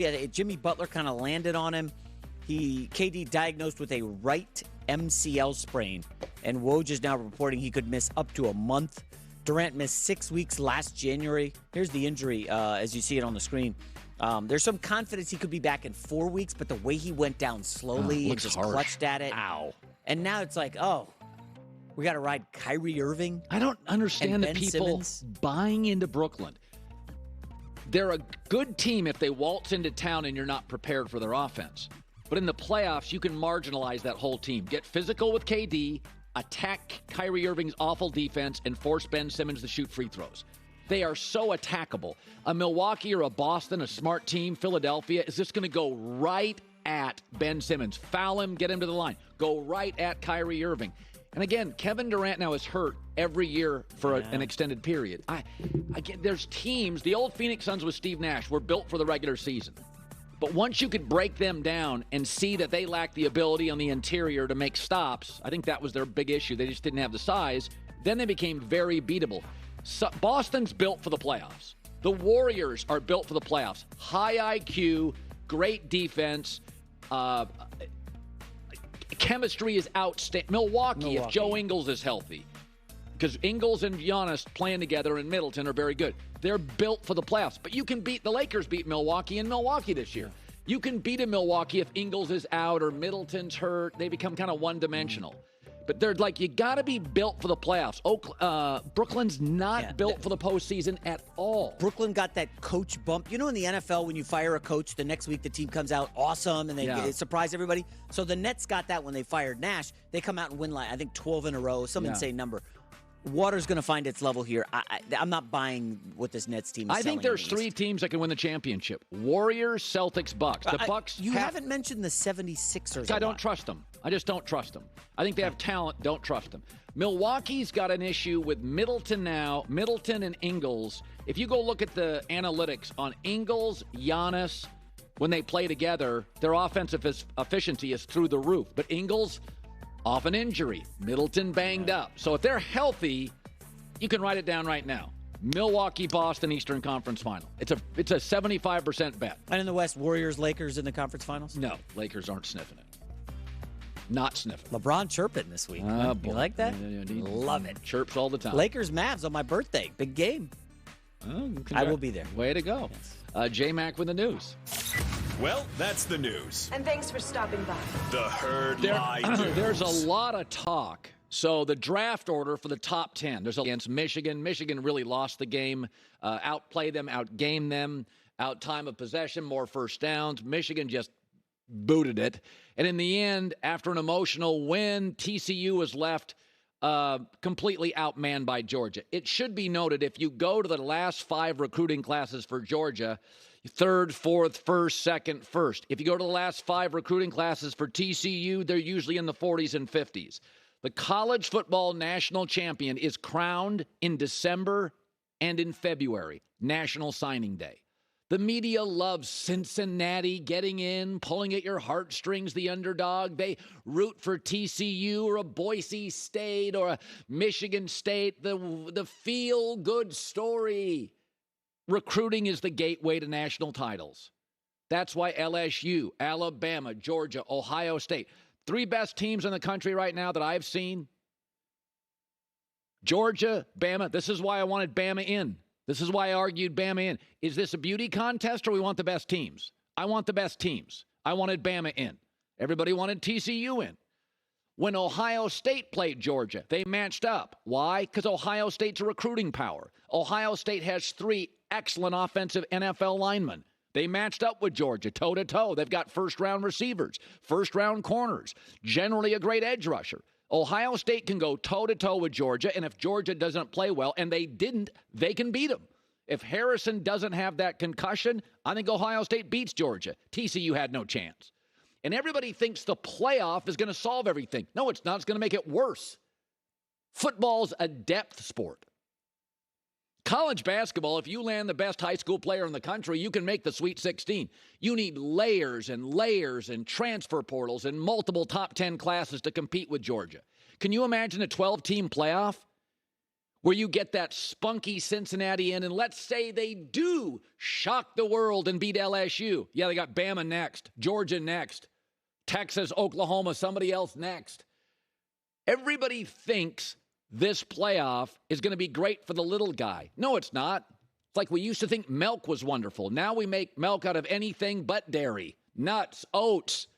Yeah, Jimmy Butler kind of landed on him. KD diagnosed with a right MCL sprain, and Woj is now reporting he could miss up to a month. Durant missed 6 weeks last January. Here's the injury, as you see it on the screen. There's some confidence he could be back in 4 weeks, but the way he went down slowly and just clutched at it. Ow. And now it's like, we got to ride Kyrie Irving. I don't understand the Ben people Simmons. buying into Brooklyn. They're a good team if they waltz into town and you're not prepared for their offense. But in the playoffs, you can marginalize that whole team. Get physical with KD, attack Kyrie Irving's awful defense, and force Ben Simmons to shoot free throws. They are so attackable. A Milwaukee or a Boston, a smart team, Philadelphia, is just going to go right at Ben Simmons. Foul him, get him to the line. Go right at Kyrie Irving. And again, Kevin Durant now is hurt every year for an extended period. There's teams, the old Phoenix Suns with Steve Nash were built for the regular season. But once you could break them down and see that they lack the ability on the interior to make stops, I think that was their big issue. They just didn't have the size. Then they became very beatable. So Boston's built for the playoffs. The Warriors are built for the playoffs. High IQ, great defense. Chemistry is outstanding. Milwaukee, if Joe Ingles is healthy, because Ingles and Giannis playing together in Middleton are very good. They're built for the playoffs. But you can the Lakers beat Milwaukee in Milwaukee this year. You can beat a Milwaukee if Ingles is out or Middleton's hurt. They become kind of one-dimensional. But they're like, you got to be built for the playoffs. Brooklyn's not built for the postseason at all. Brooklyn got that coach bump. You know, in the NFL, when you fire a coach, the next week the team comes out awesome and they surprise everybody. So the Nets got that when they fired Nash. They come out and win, I think, 12 in a row, some insane number. Water's going to find its level here. I'm not buying what this Nets team is I think there's three teams that can win the championship. Warriors, Celtics, Bucks. The Bucks. You haven't mentioned the 76ers. I don't trust them. I just don't trust them. I think they have talent. Don't trust them. Milwaukee's got an issue with Middleton now. Middleton and Ingles. If you go look at the analytics on Ingles, Giannis, when they play together, their offensive efficiency is through the roof. But Ingles, off an injury. Middleton banged up. So if they're healthy, you can write it down right now. Milwaukee, Boston, Eastern Conference Final. It's a 75% bet. And in the West, Warriors, Lakers in the conference finals? No, Lakers aren't sniffing it. Not sniffing. LeBron chirping this week. You like that? Love it. Chirps all the time. Lakers, Mavs on my birthday. Big game. I will be there. Way to go. Yes. J-Mac with the news. Well, that's the news. And thanks for stopping by. The Herd Lie News. There's a lot of talk. So the draft order for the top 10. There's against Michigan. Michigan really lost the game. Outplayed them, outgamed them. Out time of possession, more first downs. Michigan just booted it. And in the end, after an emotional win, TCU was left completely outmanned by Georgia. It should be noted, if you go to the last 5 recruiting classes for Georgia, 3rd, 4th, 1st, 2nd, 1st. If you go to the last 5 recruiting classes for TCU, they're usually in the 40s and 50s. The college football national champion is crowned in December and in February, National Signing Day. The media loves Cincinnati getting in, pulling at your heartstrings, the underdog. They root for TCU or a Boise State or a Michigan State, the feel-good story. Recruiting is the gateway to national titles. That's why LSU, Alabama, Georgia, Ohio State, 3 best teams in the country right now that I've seen. Georgia, Bama. This is why I wanted Bama in. This is why I argued Bama in. Is this a beauty contest or we want the best teams? I want the best teams. I wanted Bama in. Everybody wanted TCU in. When Ohio State played Georgia, they matched up. Why? Because Ohio State's a recruiting power. Ohio State has 3 excellent offensive NFL linemen. They matched up with Georgia toe-to-toe. They've got first-round receivers, first-round corners, generally a great edge rusher. Ohio State can go toe-to-toe with Georgia, and if Georgia doesn't play well, and they didn't, they can beat them. If Harrison doesn't have that concussion, I think Ohio State beats Georgia. TCU had no chance. And everybody thinks the playoff is going to solve everything. No, it's not. It's going to make it worse. Football's a depth sport. College basketball, if you land the best high school player in the country, you can make the Sweet 16. You need layers and transfer portals and multiple top 10 classes to compete with Georgia. Can you imagine a 12-team playoff where you get that spunky Cincinnati in, and let's say they do shock the world and beat LSU. Yeah, they got Bama next, Georgia next, Texas, Oklahoma, somebody else next. Everybody thinks this playoff is going to be great for the little guy. No, it's not. It's like we used to think milk was wonderful. Now we make milk out of anything but dairy, nuts, oats.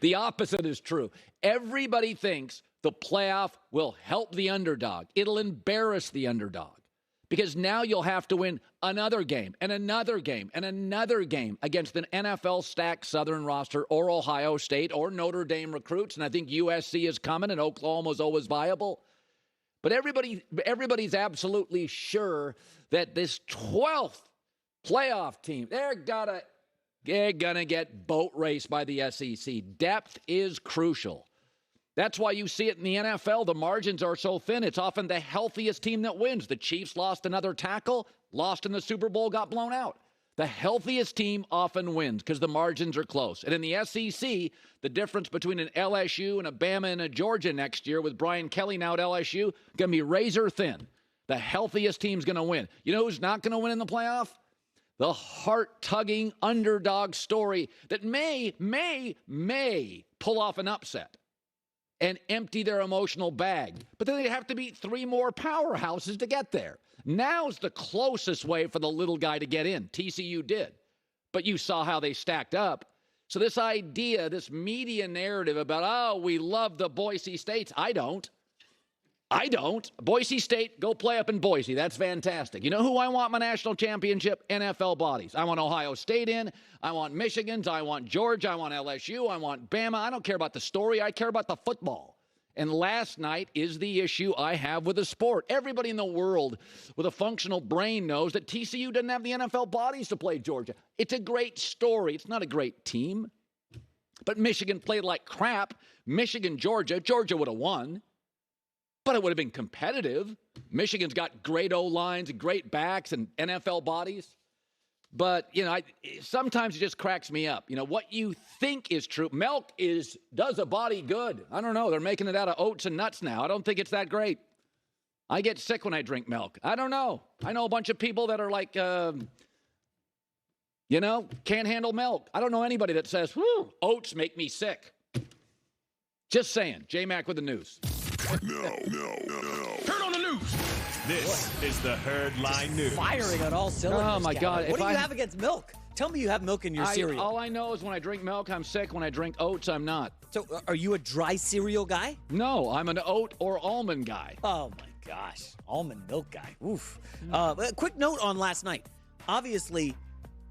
The opposite is true. Everybody thinks the playoff will help the underdog. It'll embarrass the underdog because now you'll have to win another game and another game and another game against an NFL-stacked Southern roster or Ohio State or Notre Dame recruits, and I think USC is coming and Oklahoma's always viable. But everybody's absolutely sure that this 12th playoff team, they're gonna get boat raced by the SEC. Depth is crucial. That's why you see it in the NFL. The margins are so thin. It's often the healthiest team that wins. The Chiefs lost another tackle, lost in the Super Bowl, got blown out. The healthiest team often wins because the margins are close. And in the SEC, the difference between an LSU and a Bama and a Georgia next year with Brian Kelly now at LSU going to be razor thin. The healthiest team's going to win. You know who's not going to win in the playoff? The heart-tugging underdog story that may pull off an upset and empty their emotional bag. But then they'd have to beat 3 more powerhouses to get there. Now's the closest way for the little guy to get in. TCU did. But you saw how they stacked up. So this idea, this media narrative about, oh, we love the Boise States. I don't. Boise State, go play up in Boise. That's fantastic. You know who I want my national championship? NFL bodies. I want Ohio State in. I want Michigan's. I want Georgia. I want LSU. I want Bama. I don't care about the story. I care about the football. And last night is the issue I have with the sport. Everybody in the world with a functional brain knows that TCU doesn't have the NFL bodies to play Georgia. It's a great story. It's not a great team. But Michigan played like crap. Michigan, Georgia would have won. But it would have been competitive. Michigan's got great O-lines and great backs and NFL bodies. But, sometimes it just cracks me up. What you think is true. Milk does a body good. I don't know. They're making it out of oats and nuts now. I don't think it's that great. I get sick when I drink milk. I don't know. I know a bunch of people that are like, can't handle milk. I don't know anybody that says, oats make me sick. Just saying. J-Mac with the news. No. Turn on the news. This is the Herd Line News. Firing on all cylinders. Oh, my God. What do you have against milk? Tell me you have milk in your cereal. All I know is when I drink milk, I'm sick. When I drink oats, I'm not. So are you a dry cereal guy? No, I'm an oat or almond guy. Oh, my gosh. Almond milk guy. Oof. A quick note on last night. Obviously,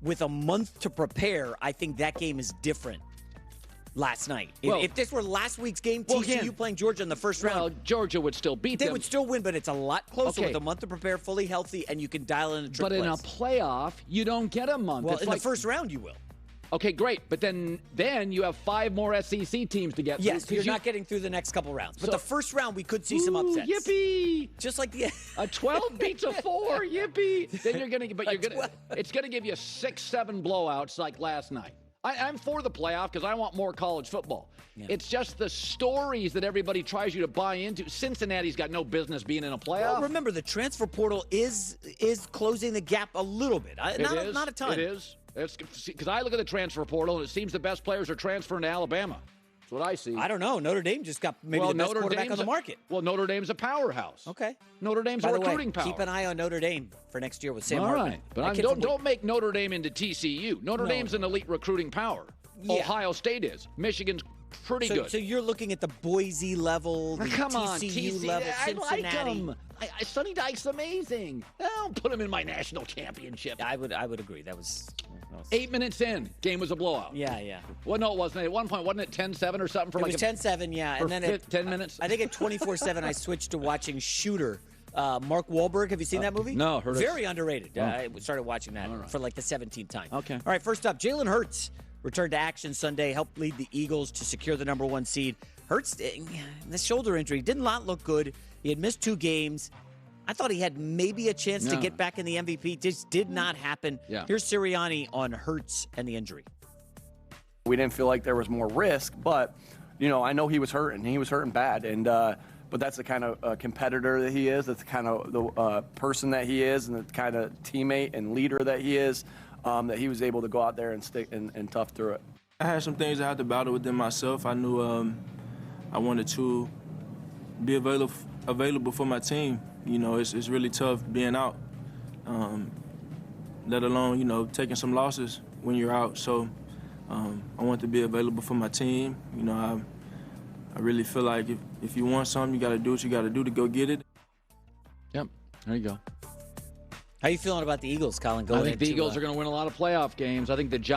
with a month to prepare, I think that game is different. Last night. If this were last week's game, TCU playing Georgia in the first round. Well, Georgia would still beat them. They would still win, but it's a lot closer with a month to prepare, fully healthy, and you can dial in a trick But in a playoff, you don't get a month. Well, the first round, you will. Okay, great. But then you have 5 more SEC teams to get through. Yes, you're not getting through the next couple rounds. But the first round, we could see some upsets. Yippee! Just like a 12 beats a 4. Yippee! Then it's gonna give you 6-7 blowouts like last night. I'm for the playoff because I want more college football. Yeah. It's just the stories that everybody tries you to buy into. Cincinnati's got no business being in a playoff. Well, remember, the transfer portal is closing the gap a little bit. Not a ton. It is. Because I look at the transfer portal, and it seems the best players are transferring to Alabama. That's what I see. I don't know. Notre Dame just got maybe the best quarterback on the market. Well, Notre Dame's a powerhouse. Okay. Notre Dame's a recruiting power. Keep an eye on Notre Dame for next year with Sam Hartman. All right. But don't make Notre Dame into TCU. Notre Dame's an elite recruiting power. Yeah. Ohio State is. Michigan's pretty good. So you're looking at the Boise level, the TCU level, Cincinnati. I like them. Sonny Dykes amazing. Don't put him in my national championship. I would agree. That was 8 minutes in, game was a blowout. Yeah. Well, no, it wasn't. At one point, wasn't it 10-7 or something? It was 10-7, yeah. And then 10 minutes? I think at 24-7, I switched to watching Shooter. Mark Wahlberg, have you seen that movie? No, heard of it. Very underrated. I started watching that for like the 17th time. Okay. All right, first up, Jalen Hurts returned to action Sunday, helped lead the Eagles to secure the number 1 seed. Hurts, the shoulder injury did not look good. He had missed 2 games. I thought he had maybe a chance to get back in the MVP. Just did not happen. Yeah. Here's Sirianni on Hurts and the injury. We didn't feel like there was more risk, but, I know he was hurting. He was hurting bad. And, but that's the kind of competitor that he is. That's the kind of the person that he is, and the kind of teammate and leader that he is. That he was able to go out there and stick and tough through it. I had some things I had to battle within myself. I knew I wanted to be available for my team. You know, it's really tough being out, let alone, you know, taking some losses when you're out. So I want to be available for my team. You know, I really feel like if you want something, you got to do what you got to do to go get it. Yep, there you go. How you feeling about the Eagles, Colin? I think the Eagles are going to win a lot of playoff games. I think the Giants